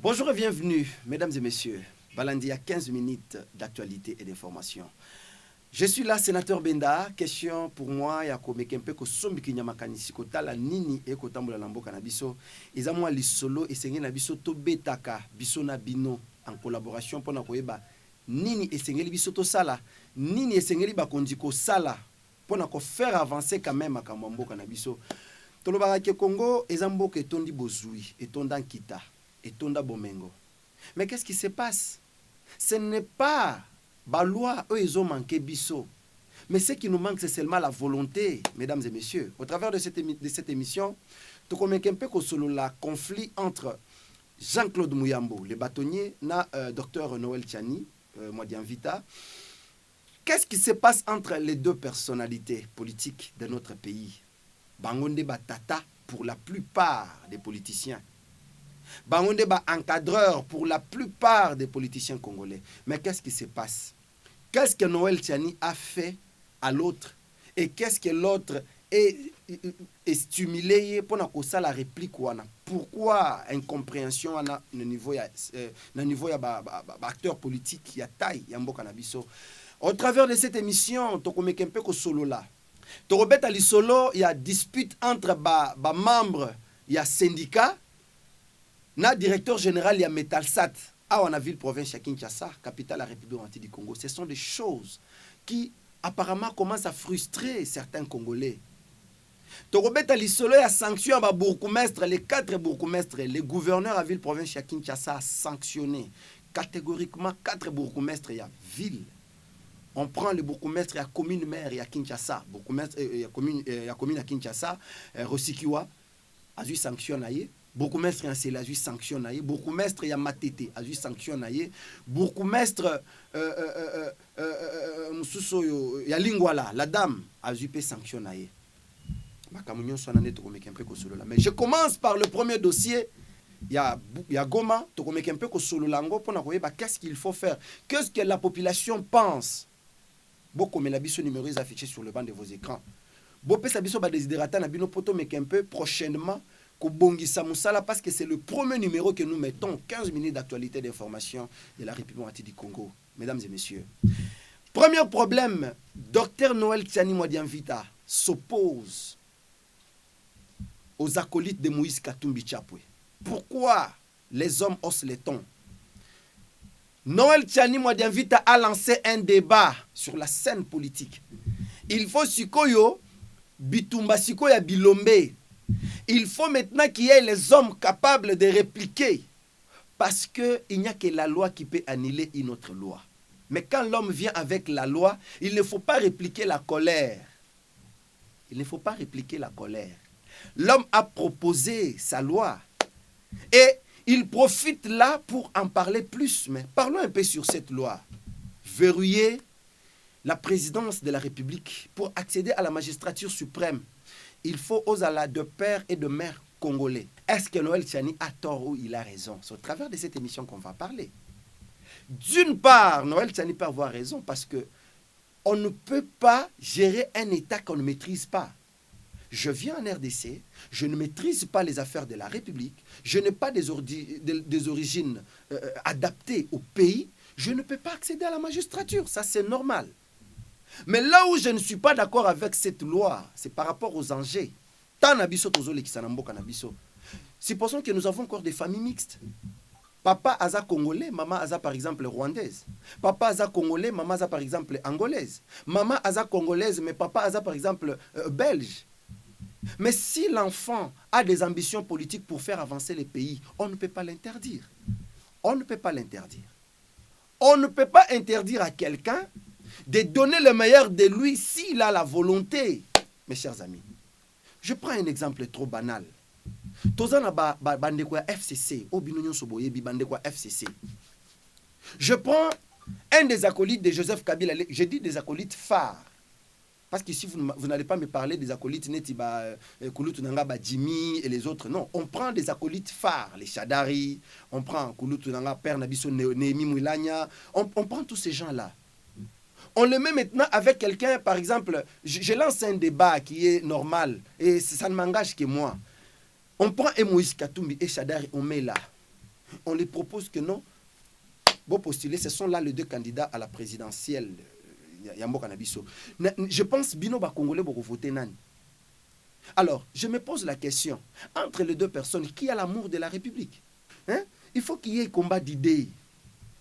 Bonjour et bienvenue, mesdames et messieurs. Balandi à 15 minutes d'actualité et d'information. Je suis là, sénateur Benda. Question pour moi, ya komekempe ko sombi kinyamakani kotala nini e kotambola na mboka na biso. Eza mwa lisolo esengeli na biso to betaka biso na bino en collaboration pona koyeba nini esengeli biso to sala, nini esengeli bakonzi ko sala pona ko faire avancer quand même makambo mboka na biso. Tolobaka ke Congo eza mboka etondi bozui, etonda nkita, etonda bomengo. Mais qu'est-ce qui se passe? Ce n'est pas la loi eux ils ont manqué biso. Mais ce qui nous manque c'est seulement la volonté, mesdames et messieurs. Au travers de cette émission, tu connais un peu que la conflit entre Jean-Claude Mouyambo, le bâtonnier, et Dr Noël Tchani, Mwadian Vita. Qu'est-ce qui se passe entre les deux personnalités politiques de notre pays? Bangonde Batata pour la plupart des politiciens. Bangonde ba encadreur pour la plupart des politiciens congolais. Mais qu'est-ce qui se passe? Qu'est-ce que Noël Tchani a fait à l'autre? Et qu'est-ce que l'autre est stimulé pour la réplique? Pourquoi incompréhension à niveau ya acteur politique ya taille ya mboka na biso? Au travers de cette émission, to komekempe ko solo là. To robeta li solo, il y a dispute entre ba membres ya syndicat na directeur général ya Metalsat à la ville province ya Kinshasa, capitale de la République du Congo. Ce sont des choses qui apparemment commencent à frustrer certains Congolais. Torobeta Lisolo a sanctionné les bourgmestres, les 4 bourgmestres, les gouverneurs à ville province ya Kinshasa a sanctionné catégoriquement 4 bourgmestres ya ville. On prend le bourgmestre à commune maire à Kinshasa, bourgmestre à commune à Kinshasa, Rosikiwa a eu sanctionné. Bourgmestre a eu sanctionné. Bourgmestre a Matete a eu sanctionné. Bourgmestre ya Lingwala, la dame a eu sanctionné. Mais je commence par le premier dossier. Il y a Goma, qu'est-ce qu'il faut faire? Qu'est-ce que la population pense? Beaucoup mais la biso numéro est affiché sur le banc de vos écrans. Bopé sa biso ba desiderata na bino poto mais un peu prochainement ko bongisa musala parce que c'est le premier numéro que nous mettons 15 minutes d'actualité d'information de la République du Congo. Mesdames et messieurs. Premier problème, Dr Noël Tchani Mwadian Vita s'oppose aux acolytes de Moïse Katumbi Chapwe. Pourquoi les hommes haussent les tons? Noël Tchani Mwadian Vita a lancé un débat sur la scène politique. Il faut sikoyo bitumba sikoya bilombe. Il faut maintenant qu'il y ait les hommes capables de répliquer. Parce qu'il n'y a que la loi qui peut annuler une autre loi. Mais quand l'homme vient avec la loi, il ne faut pas répliquer la colère. Il ne faut pas répliquer la colère. L'homme a proposé sa loi. Et il profite là pour en parler plus. Mais parlons un peu sur cette loi. Verrouiller la présidence de la République pour accéder à la magistrature suprême. Il faut aux alas de père et de mère congolais. Est-ce que Noël Tchani a tort ou il a raison? C'est au travers de cette émission qu'on va parler. D'une part, Noël Tchani peut avoir raison parce que on ne peut pas gérer un État qu'on ne maîtrise pas. Je viens en RDC, je ne maîtrise pas les affaires de la République, je n'ai pas des origines adaptées au pays, je ne peux pas accéder à la magistrature, ça c'est normal. Mais là où je ne suis pas d'accord avec cette loi, c'est par rapport aux enjeux. Supposons que nous avons encore des familles mixtes. Papa aza congolais, maman aza par exemple rwandaise. Papa aza congolais, maman aza par exemple angolaise. Maman aza congolaise, mais papa aza par exemple belge. Mais si l'enfant a des ambitions politiques pour faire avancer les pays, on ne peut pas l'interdire. On ne peut pas l'interdire. On ne peut pas interdire à quelqu'un de donner le meilleur de lui s'il a la volonté. Mes chers amis, je prends un exemple trop banal. FCC, FCC. Je prends un des acolytes de Joseph Kabila, je dis des acolytes phares. Parce qu'ici, vous n'allez pas me parler des acolytes Kouloutou Nanga, Jimmy et les autres. Non, on prend des acolytes phares, les Chadari, on prend Kouloutou Nanga, Père Nabiso, Némi Moulania, on prend tous ces gens-là. On le met maintenant avec quelqu'un, par exemple, je lance un débat qui est normal, et ça ne m'engage que moi. On prend Moïse Katumbi et Chadari, on met là. On les propose que non. Bon postuler, ce sont là les deux candidats à la présidentielle. Je pense Bino ba Congolais pour voter Nani. Alors, je me pose la question, entre les deux personnes, qui a l'amour de la République? Hein? Il faut qu'il y ait un combat d'idées.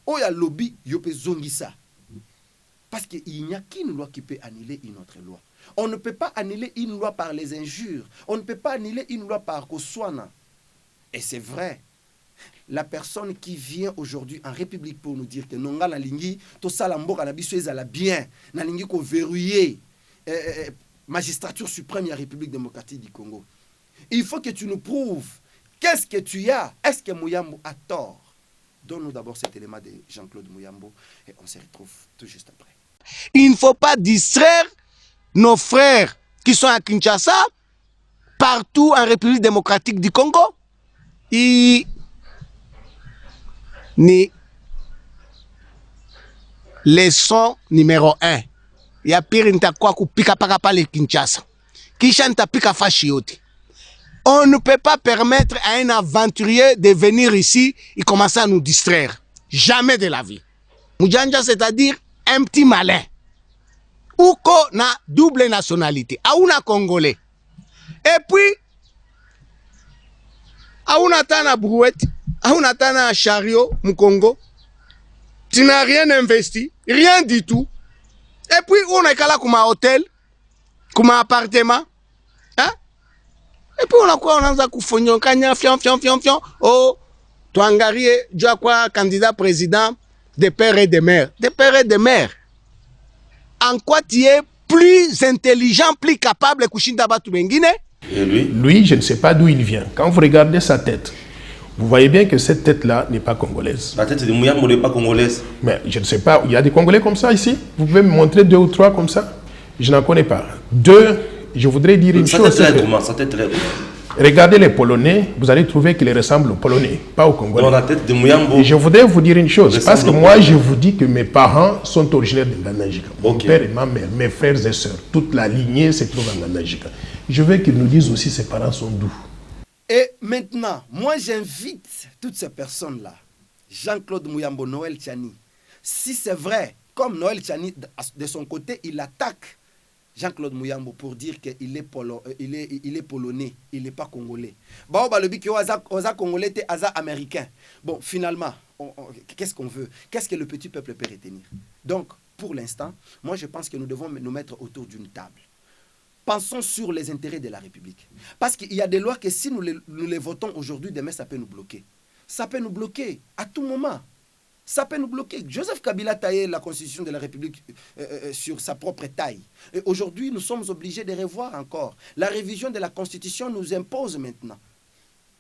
Oh, il y a lobby, il y a zongisa. Parce qu'il n'y a qu'une loi qui peut annuler une autre loi. On ne peut pas annuler une loi par les injures. On ne peut pas annuler une loi par Koswana. Et c'est vrai. La personne qui vient aujourd'hui en République pour nous dire que Nonga na lingi, to salambo na biso ezala bien, na lingi ko verrouiller magistrature suprême de la République démocratique du Congo. Il faut que tu nous prouves qu'est-ce que tu as. Est-ce que Mouyambo a tort? Donne-nous d'abord cet élément de Jean-Claude Mouyambo et on se retrouve tout juste après. Il ne faut pas distraire nos frères qui sont à Kinshasa, partout en République démocratique du Congo. Ni leçon numéro 1. Il y a pire ntakwa kupika paka pale Kinshasa. Kisha ntapika fashi yote. On ne peut pas permettre à un aventurier de venir ici et commencer à nous distraire. Jamais de la vie. Moudjanja, c'est-à-dire un petit malin. Ou qu'on a double nationalité. Aouna Congolais. Et puis, Aouna Tana brouette. Aouna Tana chariot, Mkongo. Tu n'as rien investi. Rien du tout. Et puis, on est là comme un hôtel. Comme un appartement. Hein? Et puis, on a quoi? On a koufonyon, kanya, fion. Oh, Touangarie, tu as quoi? Candidat président des pères et des mères. Des pères et des mères. En quoi tu es plus intelligent, plus capable que Shindaba Toubengine? Et lui, je ne sais pas d'où il vient. Quand vous regardez sa tête, vous voyez bien que cette tête-là n'est pas congolaise. La tête de Mouyambo n'est pas congolaise. Mais je ne sais pas, il y a des Congolais comme ça ici? Vous pouvez me montrer 2 ou 3 comme ça? Je n'en connais pas. 2, je voudrais dire une chose. Sa tête est regardez les Polonais, vous allez trouver qu'ils ressemblent aux Polonais, pas aux Congolais. Dans la tête de Mouyambo. Et je voudrais vous dire une chose, parce que moi je vous dis que mes parents sont originaires de Nganajika. Mon père et ma mère, mes frères et sœurs, toute la lignée se trouve en Nganajika. Je veux qu'ils nous disent aussi ses parents sont d'où. Et maintenant, moi j'invite toutes ces personnes-là, Jean-Claude Mouyambo, Noël Tchani, si c'est vrai, comme Noël Tchani, de son côté, il attaque Jean-Claude Mouyambo pour dire qu'il est, il est polonais, il n'est pas congolais. Bah, le but que Oza congolais était Oza américain. Bon, finalement, qu'est-ce qu'on veut? Qu'est-ce que le petit peuple peut retenir? Donc, pour l'instant, moi je pense que nous devons nous mettre autour d'une table. Pensons sur les intérêts de la République. Parce qu'il y a des lois que si nous les votons aujourd'hui, demain, ça peut nous bloquer. Ça peut nous bloquer à tout moment. Ça peut nous bloquer. Joseph Kabila taillait la constitution de la République sur sa propre taille. Et aujourd'hui, nous sommes obligés de revoir encore. La révision de la constitution nous impose maintenant.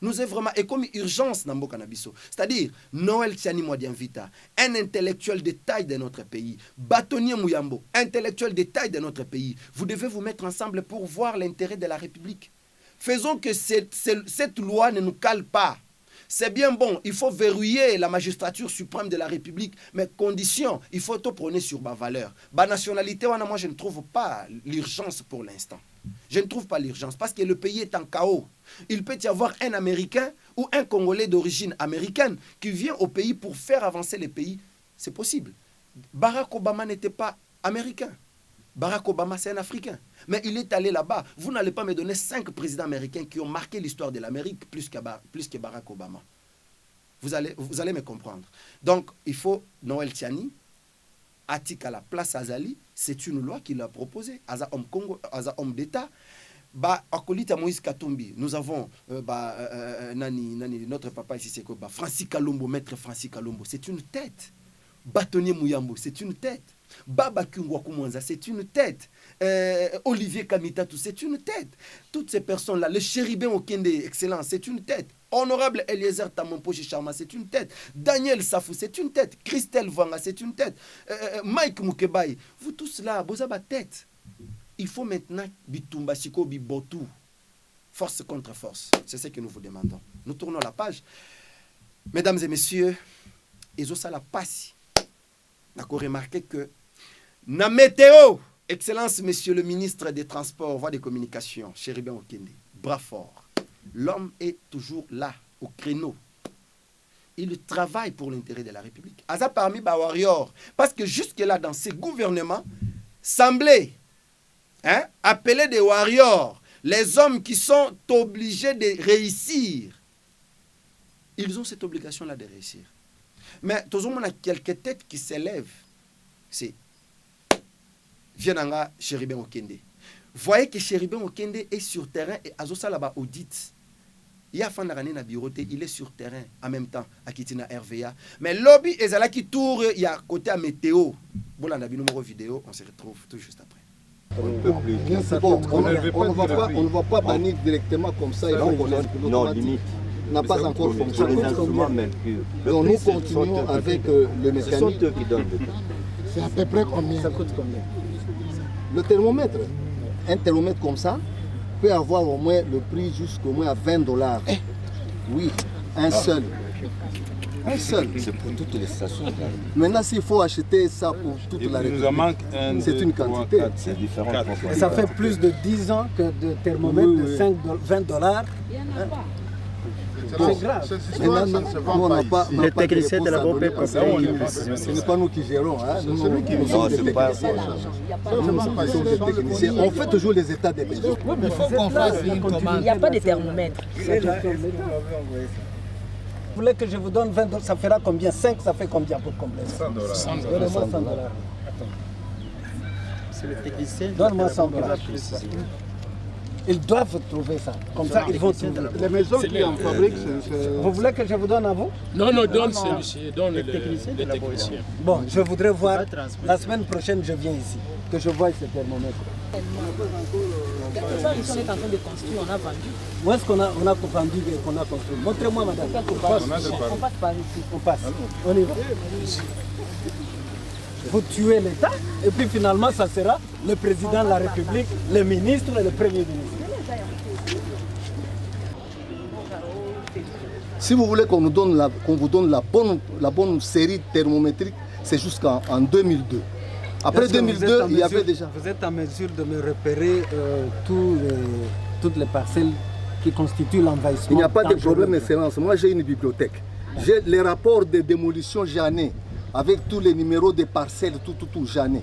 Nous est vraiment, et comme urgence dans Mboka Nabiso. C'est-à-dire, Noël Tiani Mwadianvita, un intellectuel de taille de notre pays, Bâtonnier Mouyambo, intellectuel de taille de notre pays. Vous devez vous mettre ensemble pour voir l'intérêt de la République. Faisons que cette loi ne nous cale pas. C'est bien bon, il faut verrouiller la magistrature suprême de la République, mais condition, il faut tout prôner sur ma valeur. Ma nationalité, moi je ne trouve pas l'urgence pour l'instant. Je ne trouve pas l'urgence parce que le pays est en chaos. Il peut y avoir un Américain ou un Congolais d'origine américaine qui vient au pays pour faire avancer le pays. C'est possible. Barack Obama n'était pas américain. Barack Obama, c'est un Africain. Mais il est allé là-bas. Vous n'allez pas me donner 5 présidents américains qui ont marqué l'histoire de l'Amérique plus que Barack Obama. Vous allez me comprendre. Donc, il faut Noël Tiani, Atik à la place Azali, c'est une loi qu'il a proposée. Aza homme Congo, Aza homme d'État. Akolita Moïse Katumbi, nous avons notre papa ici, c'est quoi? Francis Kalombo, maître Francis Kalombo, c'est une tête. Bâtonnier Mouyambo, c'est une tête. Baba Kungwa Kumwanza, c'est une tête. Olivier Kamitatou, c'est une tête. Toutes ces personnes-là, le chérubin Okende, excellent, c'est une tête. Honorable Eliezer Tamompoche Charma, c'est une tête. Daniel Safou, c'est une tête. Christelle Vanga, c'est une tête. Mike Mukebaï, vous tous là, vous avez tête. Il faut maintenant Bitumba Siko Bibotu. Force contre force. C'est ce que nous vous demandons. Nous tournons la page. Mesdames et messieurs, Ezosa la passe. N'a remarqué que na météo, Excellence, Monsieur le ministre des Transports, Voies des Communications, Chérubin Okende, bras fort. L'homme est toujours là, au créneau. il travaille pour l'intérêt de la République. Aza parmi les warriors. Parce que jusque-là, dans ces gouvernements, semblaient appeler des warriors, les hommes qui sont obligés de réussir. Ils ont cette obligation-là de réussir. Mais tout le monde a quelques têtes qui s'élèvent. C'est Vienanga Chéribin Okende. Voyez que Chéribin Okende est sur terrain et Azosa là-bas audite. Il y a Fandarane na bureauté, il est sur terrain en même temps à Kitina RVA. Mais lobby ezala qui tourne, il y a côté à météo. Bon là, on a vu numéro vidéo, on se retrouve tout juste après. On ne va pas bannir directement comme ça. Non, limite. N'a pas encore fonctionné. Donc nous continuons avec le mécanisme. Ce sont eux qui donnent le prix. C'est à peu près combien? Ça coûte combien? Le thermomètre, un thermomètre comme ça peut avoir au moins le prix jusqu'au moins à $20. Oui, un seul. Un seul. C'est pour toutes les stations. Maintenant, s'il faut acheter ça pour toute la République, c'est une quantité. C'est différent. Et ça fait plus de 10 ans que de thermomètres de $20. C'est grave. Les techniciens de la BOP, ce n'est pas nous qui gérons. On fait toujours les états des besoins. Il faut qu'on fasse une commande. Il n'y a pas de thermomètre. Vous voulez que je vous donne $20, ça fera combien? 5, ça fait combien pour compléter? $100. Donne-moi $100. C'est le technicien. Donne-moi $100. Ils doivent trouver ça. Comme ça, ils vont trouver. Les maisons qui en fabriquent, Vous voulez que je vous donne à vous? Non, donne celui-ci, donne les techniciens. Bon, je voudrais voir, la semaine prochaine, je viens ici, que je vois ce thermomètre. Ils sont en train de construire, on a vendu. Où est-ce qu'on a vendu et qu'on a construit? Montrez-moi, madame. On passe par ici. On passe. On y va. Vous tuez l'État et puis finalement, ça sera le président de la République, le ministre et le premier ministre. Si vous voulez qu'on vous donne la bonne série thermométrique, c'est jusqu'en 2002. Après 2002, il y avait déjà... Vous êtes en mesure de me repérer toutes les parcelles qui constituent l'envahissement. Il n'y a pas de problème d'excellence. Moi, j'ai une bibliothèque. J'ai les rapports de démolition Jeannet, avec tous les numéros des parcelles, tout, Jeannet.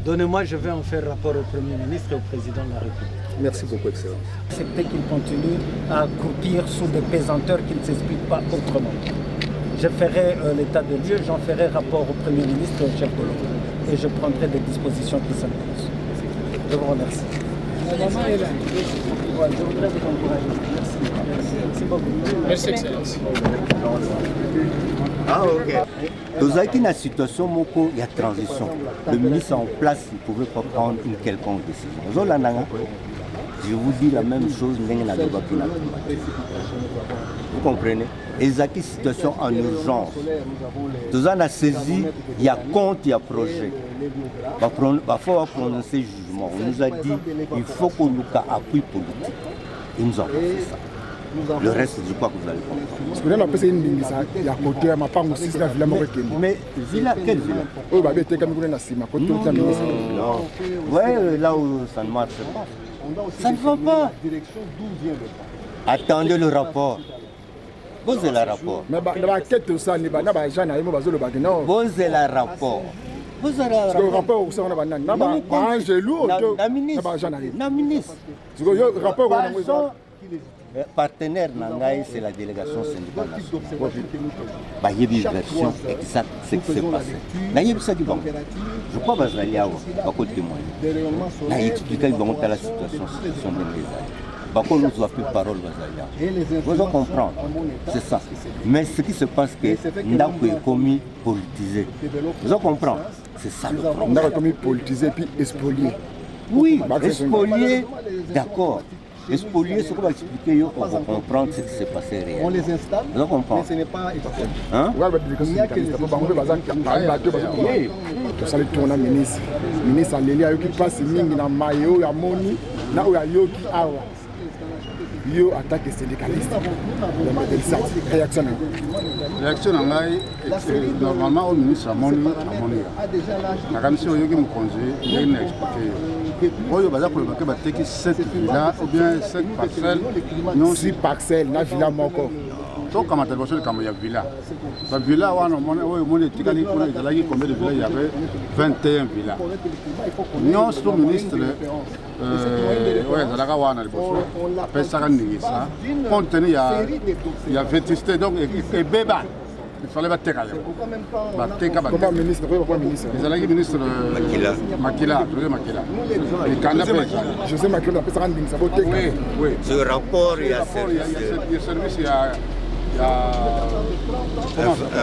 Donnez-moi, je vais en faire rapport au Premier ministre et au Président de la République. Merci beaucoup, Excellence. C'est qu'ils continuent à croupir sous des pesanteurs qui ne s'expliquent pas autrement. Je ferai l'état de lieu, j'en ferai rapport au Premier ministre et au chef de l'État. Et je prendrai des dispositions qui s'imposent. Je vous remercie. La maman est là. Ouais, je voudrais vous encourager. Merci beaucoup. Merci, Excellence. Ah, ok. Dans une situation où il y a transition, le ministre en place ne pouvait pas prendre une quelconque décision. Je vous dis la même chose. Vous comprenez? Et il y a une situation en urgence. Nous avons saisi, il y a compte, il y a projet. Il faut prononcer jugement. On nous a dit qu'il faut qu'on nous ait appui politique. Ils nous ont fait ça. Le reste, je crois que vous allez comprendre. Mais villa, quelle villa? Non. Ouais, là où ça ne marche pas. Ça ne va pas. Attendez le rapport. Posez le rapport. Posez le rapport. Vous avez le rapport. La ministre. Partenaire Nangaï, c'est la délégation syndicale nationale. Il y a une version exacte de ce qui s'est passé. Je crois que vous allez avoir beaucoup de témoignages. Il y a expliqué la situation de l'État. Nous avons plus de parole. Vous allez comprendre. C'est ça. Mais ce qui se passe, c'est que nous avons commis politisé. Vous allez comprendre. C'est ça le problème. Nous avons commis politisé puis spolié. Oui, spolié, d'accord. Spolié, ce qu'on va expliquer, on va comprendre ce qui s'est passé réellement. On les installe, mais ce n'est pas efficace. Hein? Il y a que ministre aleli ayoki mpasi mingi na mayo ya moni na oyo ayoki awa yo attaque syndicaliste réaction na ngai normalement au ministre amoni nakanisi oyoki mokonzi ndenge na expliqué oyo baza koloba ke bateki 7 villa ou bien 5 parcelles non 6 parcelles na villa moko tokamata liboso likambo ya villa bavilla wana oyo omoni etikali kuna ezalaki combien de villa? Il y avait 21 villas. Nyonso ministre oyo ezalaka wana liboso apesaka ndingisa compte tenu ya vétusté donc ebeba il fallait bateka yango bateka ezalaki ministre Makila ekanda mpe José Makila apesaka ndingisa boteka ce rapport ya service ya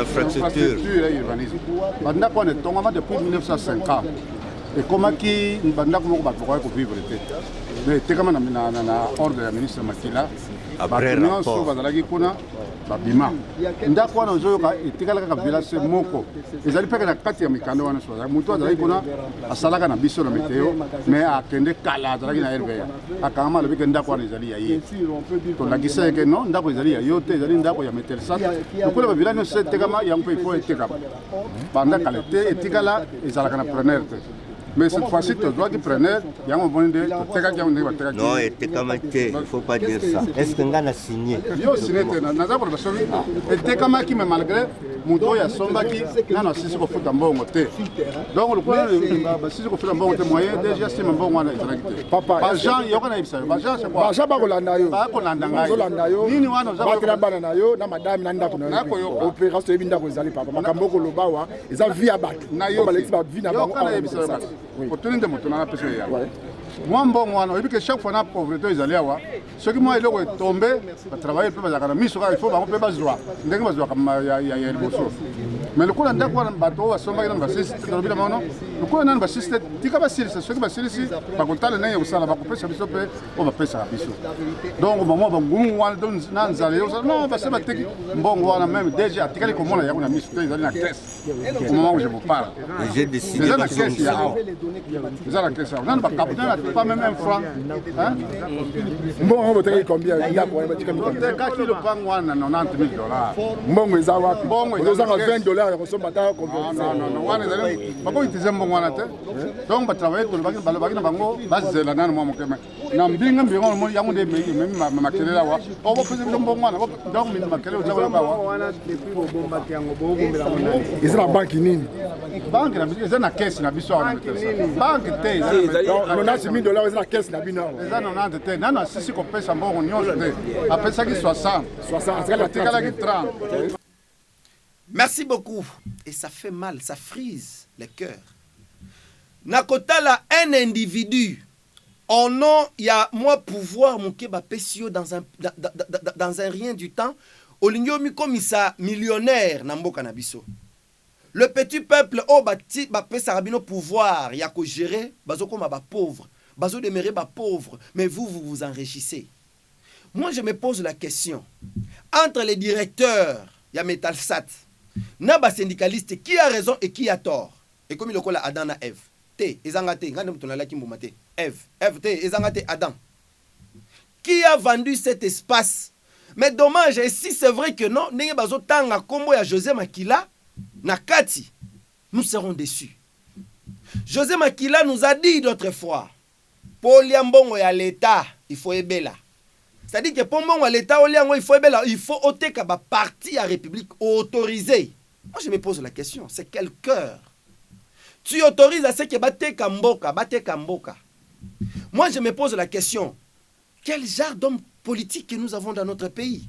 infrastructure et urbanisme bandako wana etongama depuis 1950 ekomaki bandako moko bato bakoki kovivre te mais etekama na ordre ya ministre Makila bato nyonso bazalaki kuna babima ndako wana ozoyoka etikala kaka village moko ezali mpe na kati ya mikanda wana so moto azalaki kuna asalaka na biso na meteo mais akende kala azalaki na RVA akangama alobi ke ndako wana ezali ya ye tolakisa eke non ndako ezali ya yo te ezali ndako ya Metelsat lokola bavillage nyonso etekama yango mpe ifo etekama banda kala te etikala ezalaka na preneur te. Mais cette fois-ci, tu dois qu'il prenne, il y a un bon idée, non, et il ne faut pas dire ça. Est-ce que a signé? Yo signé, et Tekama qui me malgré, Mouto ya Sombaki, non, si c'est qu'on fout un bon côté. Donc le point, si c'est qu'on fout un bon côté moyen, déjà c'est un bon moyen. Papa, Jean, il y a un épisode. Jean, c'est quoi? Jean, Bagolandayo. Bagolandayo. Nini wana, Bagolandayo, na madame Nanda kuna. Opération ebinda kozali papa. Makamboko lobawa, ils ont vie à battre. Nayo. Otuninde moto na pesa ya. Moi mbongo wana oyebi que chaque fois na pauvreté ezali awa soki moi eloko etombe batravaille mpe bazalaka na miso kaka ifo bango mpe bazwa ndenge bazwa kama ya liboso mais lokola ndako wana bato oyo basombaki nano basilisi te tolobi na maono lokola nano basilisi te tika basilisa soki basilisi bakotala ndenge ya kosala bakopesa biso mpe oyo bapesaka biso donc bango bangungu wana na nzala yosala non base bateki mbongo wana même déjà atikali komona yango na miso te ezali na caisse au moment où je vous parle eza na caisse ya awa eza na caisse awa nano bakapitana pas même un franc. Bon, on va te dire combien il y a pour un petit peu. Quand il prend $90,000. Bon, ils ont $20, ils sont bataille non, pas utiliser mon wanate. Donc, va travailler pour le bango, base la nan moi mon na mbinga mbinga mo yango de même makele la wa. On va faire le bon wana. Donc, min makele o zawa ba wa. Ils sont la banque nini? Banque na biso na caisse na biso na banque te. $90,000 dans la caisse na bino. Eza 90 te. Nana sisi ko pesa mbongo nyonso te. Apesa ki 60. 60, c'est la 30. Merci beaucoup. Et ça fait mal, ça frise les cœurs. Nakotala, un individu, en nom, il y a moi pouvoir, mon keba pesio dans un rien du temps, Olingyomi komisa millionnaire, Nambo Kanabiso. Le petit peuple, oh, bati, bapesa rabino pouvoir, il y a qu'à gérer, bazo comme ba pauvre, bazo demeurer ba pauvre, mais vous vous enrichissez. Moi, je me pose la question, entre les directeurs, il y a Metelsat, Naba syndicaliste, qui a raison et qui a tort? Et comme il le colle Adam et Ève. Té, ezangate, ngane mtonala kimbumate. Ève, té, ezangate Adam. Qui a vendu cet espace? Mais dommage, et si c'est vrai que non, n'ayez pas autant à combo à José Makila, Nakati, nous serons déçus. José Makila nous a dit d'autres fois, pour liambongo ya l'État, il faut ebela. C'est-à-dire que pour moi, l'État, il faut ôter qu'à parti à République autorisé. Moi, je me pose la question, c'est quel cœur? Tu autorises à ce que bate Kamboka. Moi, je me pose la question, quel genre d'homme politique que nous avons dans notre pays?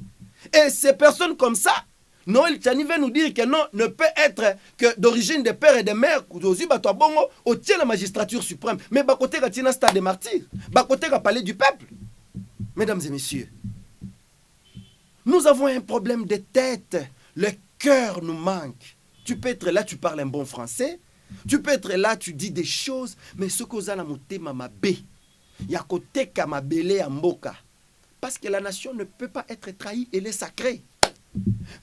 Et ces personnes comme ça, Noël Tchani veut nous dire que non, ne peut être que d'origine des pères et des mères, au tient la magistrature suprême. Mais Bakote Katina Stade des Martyrs, Bakote Palais du Peuple. Mesdames et messieurs, nous avons un problème de tête. Le cœur nous manque. Tu peux être là, tu parles un bon français. Tu peux être là, tu dis des choses. Mais ce que vous avez monté, mamabe, yakote kamabele amboka. Parce que la nation ne peut pas être trahie, elle est sacrée.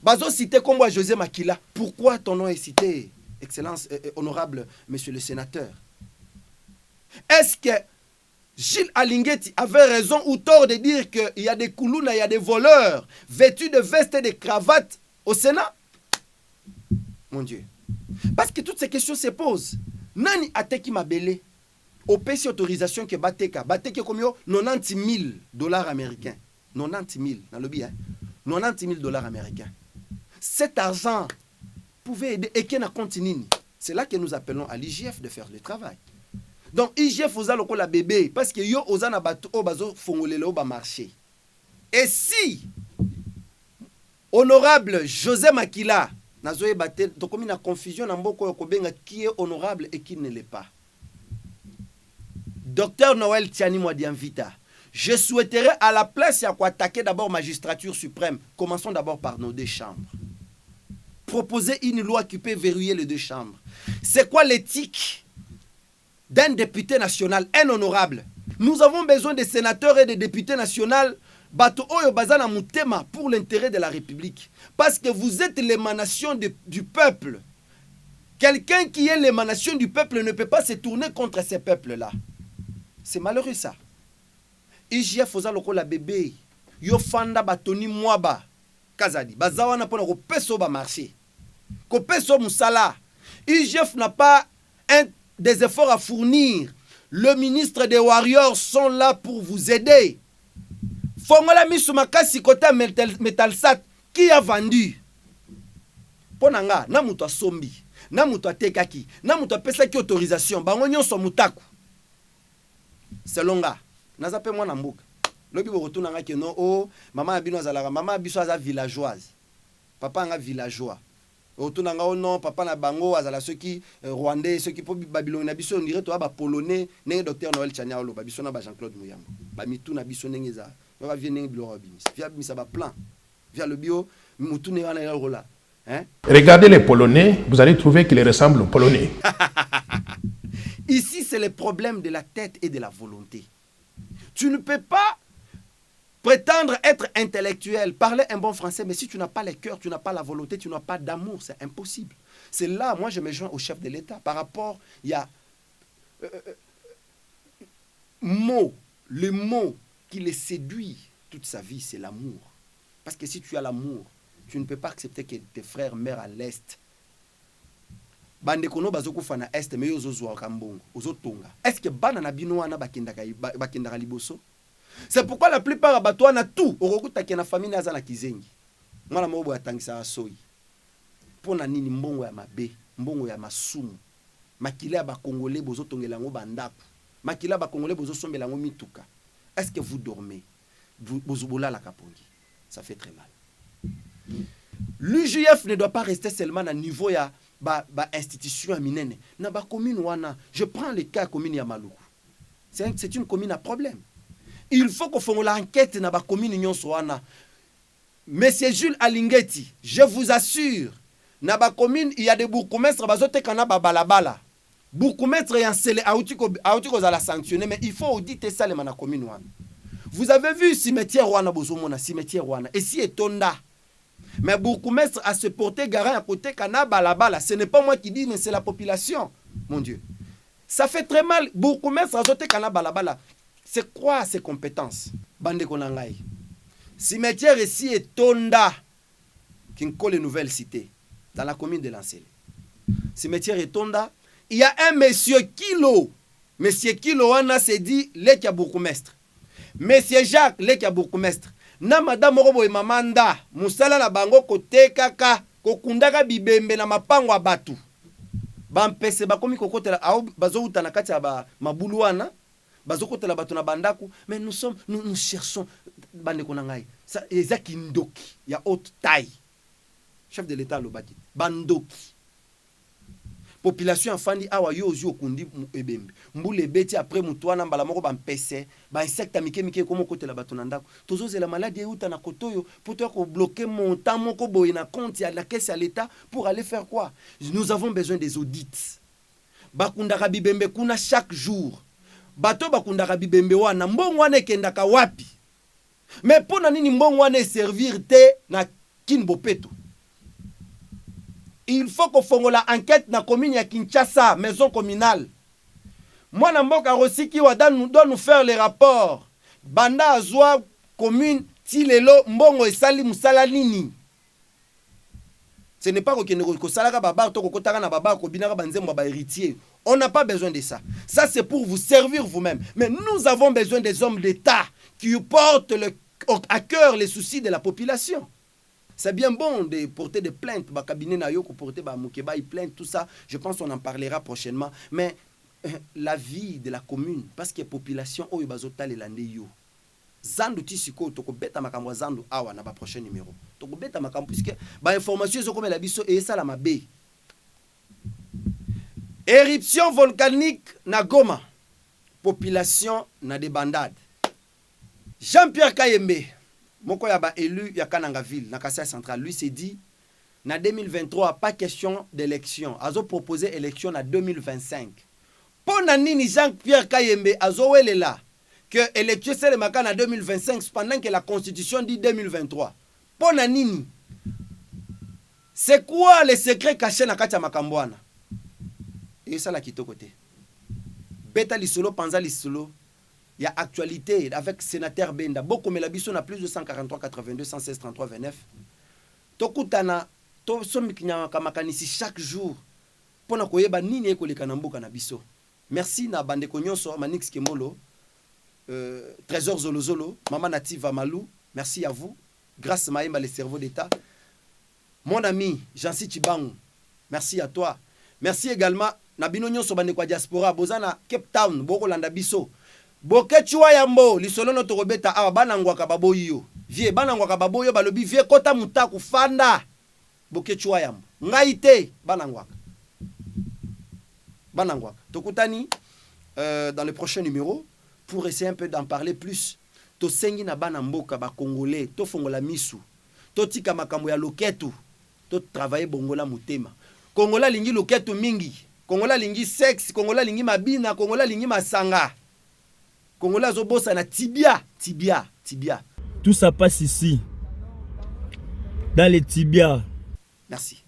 Bazo cité comme moi José Makila. Pourquoi ton nom est cité, Excellence, honorable Monsieur le Sénateur? Est-ce que Gilles Alinguetti avait raison ou tort de dire qu'il y a des koulouna, il y a des voleurs vêtus de vestes et de cravates au Sénat? Mon Dieu. Parce que toutes ces questions se posent. Nani ateki mabele au PC autorisation que bateka. Bateka comme $90,000 américains. 90 000 dans le bien. $90 000 américains. Cet argent pouvait aider et qui n'a continué. C'est là que nous appelons à l'IGF de faire le travail. Donc IGF vous a la bébé parce que yo oza na bato o bazo fongolele o ba marché. Et si honorable José Makila nazoye batel donc comme une confusion na mboko yo kobenga qui est honorable et qui ne l'est pas. Docteur Noël Tiani Mwadianvita, je souhaiterais à la place ya quoi attaquer d'abord magistrature suprême. Commençons d'abord par nos deux chambres. Proposer une loi qui peut verrouiller les deux chambres. C'est quoi l'éthique d'un député national, un honorable? Nous avons besoin des sénateurs et des députés nationaux bato oyo bazana mutema pour l'intérêt de la République. Parce que vous êtes l'émanation du peuple. Quelqu'un qui est l'émanation du peuple ne peut pas se tourner contre ces peuples-là. C'est malheureux ça. IGF oza lokola bébé. Yo fanda batoni mwaba. Kazadi. Bazawana pona ko peso ba marché. Ko peso musala. IGF n'a pas des efforts à fournir. Le ministre des Warriors sont là pour vous aider. Fongola Misumakasi côté Metalsat qui a vendu. Ponanga na muto sombi, na muto tekaki, na muto pesa ki autorisation, bango nyonso mutaku. Selonga, nazape mwana mbuka. Lobi bo retourna nga ke no oh mama abino azalaka, mama abiso aza villageoise. Papa nga villageois. Retourna nga non papa na bango azala ceux qui rwandais, ceux qui po Babylone na biso on dirait to ba polonais, né docteur Noël Chania lo babiso na ba Jean-Claude Muyambo. Ba mitu na biso ndenge za. Va venir bilo bimis. Via bimisa ba plan. Via le bio mutu ne wana rola. Hein? Regardez les Polonais, vous allez trouver qu'ils ressemblent aux Polonais. Ici, c'est le problème de la tête et de la volonté. Tu ne peux pas prétendre être intellectuel, parler un bon français, mais si tu n'as pas le cœur, tu n'as pas la volonté, tu n'as pas d'amour, c'est impossible. C'est là, moi, je me joins au chef de l'État. Par rapport, il y a le mot qui les séduit toute sa vie, c'est l'amour. Parce que si tu as l'amour, tu ne peux pas accepter que tes frères meurent à l'Est. Bandekono bazoko fana Est, mais yo zozo akambongo, ozotonga. Est-ce que banana bino wana bakendaka liboso? C'est pourquoi la plupart à bato na tout, orokuta ki na famille na zana kizengi. Mwana mobo atangisa asoi. Pona nini mbongo ya mabe, mbongo ya masumu. Makila ba Congolais bozotongela ngo bandako. Makila ba Congolais bozosombela ngo mituka. Est-ce que vous dormez? Vous la kapongi. Ça fait très mal. L'UGF ne doit pas rester seulement à niveau ya institution à minene. Na ba commune wana, je prends le cas commune ya Maluku. C'est une commune à problème. Il faut qu'on fasse l'enquête na ba commune nyonso wana. Monsieur Jules Alingeti, je vous assure, na ba commune il y a des bourgmestres bazote kana ba balabala. Bourgmestre et ensele autiko za la sanctionner, mais il faut auditer ça les na commune wana. Vous avez vu cimetière wana bozomona cimetière wana et si etonda. Mais bourgmestre a se porter garant à côté kana balabala, ce n'est pas moi qui dis mais c'est la population. Mon Dieu. Ça fait très mal bourgmestre azote kana balabala. C'est quoi ses compétences? Bande konangai. Cimetière ici etonda Kinko les nouvelles cités dans la commune de Lancel. Cimetière etonda, il y a un monsieur Kilo. Monsieur Kilo wana se dit le bourgmestre. Monsieur Jacques le bourgmestre. Na madame robo e mamanda musala na bango kote kaka kokundaka bibembe na mapango ya batu bampese bakomi kokotela au bazouta na kati ya ba mabulu wana bazokotela batu na bandaku. Mais nous cherchons bande konangai ça ezaki ndoki ya haute taille. Chef de l'État lobaki bandoki population afandi awa yo ozu okundi ebembe mbule beti après mutwana mbala moko bampese ba insecte mike mike komo kotela bato na ndako tozozela maladie euta na kotoyo pour toi ko bloquer montant moko boye na compte ya la caisse à l'État pour aller faire quoi? Nous avons besoin des audits. Bakundaka bibembe kuna chaque jour bato bakundaka bibembe wana mbongo wana ekendaka wapi? Mais pona nini mbongo wana servir te na kinbopeto? Il faut qu'on fasse l'enquête dans la commune de Kinshasa, maison communale. Moi, Namboka Rosiki doit nous faire les rapports. Banda Azwa, commune, Tilelo, Mbongo et Sali Moussala Nini. Ce n'est pas que Salaka Baba, Tokotara Baba, Kobinara Banzemba héritier. On n'a pas besoin de ça. Ça, c'est pour vous servir vous-même. Mais nous avons besoin des hommes d'État qui portent à cœur les soucis de la population. C'est bien bon de porter des plaintes, bah cabinet na yo ko porter bah mukeba plainte, tout ça. Je pense qu'on en parlera prochainement. Mais la vie de la commune, parce que la population oyo bazotale lande yo. Zandu tisiko toko beta makambo zandu awa na ba prochain numéro. Toko beta makambo puisque ba information zo comme la biso et ça la mabe. Éruption volcanique na Goma. Population na débandade. Jean-Pierre Kayembe, moko ya ba élu ya Kananga ville na Kasai central, lui s'est dit na 2023 pas question d'élection. Azo proposé élection na 2025. Pona nini Jean-Pierre Kayembe azo welela que élection c'est le matin en 2025 pendant que la constitution dit 2023. Pona nini? C'est quoi le secret caché na kati ya makambwana? Et ça la kitoko te. Beta lisolo panza lisolo. Il y a actualité avec sénateur Benda. Beaucoup mais la biso na plus de 143 82 116 33 29. Tokutana to somi kinya kamakanisi chaque jour. Pona koyeba nini ekoleka na mboka na biso. Merci na bande konyonso Manix Kemolo. Trésor Zolozolo, Maman Nativa Malou, merci à vous. Grâce Maïma, le cerveau d'État. Mon ami Jansi Chibang, merci à toi. Merci également Nabino Nyon Sobane kwa diaspora, Bozana Cape Town, Boko Landa Biso. Boke Chua Yambo, Lisolono Torobeta, Awa Banangwa Kababo yo. Vie Banangwa Kababo yo, Balobi, Vie Kota Mutaku Fanda. Boke Chua Yambo. Ngaite, Banangwa. Banangwa. Tokutani, dans le prochain numéro, pour essayer un peu d'en parler plus. To sengi na bana mboka ba congolais, to fongola misu. To tika makambo ya loketu. To travailler bongola mutema. Kongola lingi loketu mingi. Kongola lingi sexe, Kongola lingi mabina, Kongola lingi masanga. Kongola zobosa na tibia. Tout ça passe ici. Dans les tibias. Merci.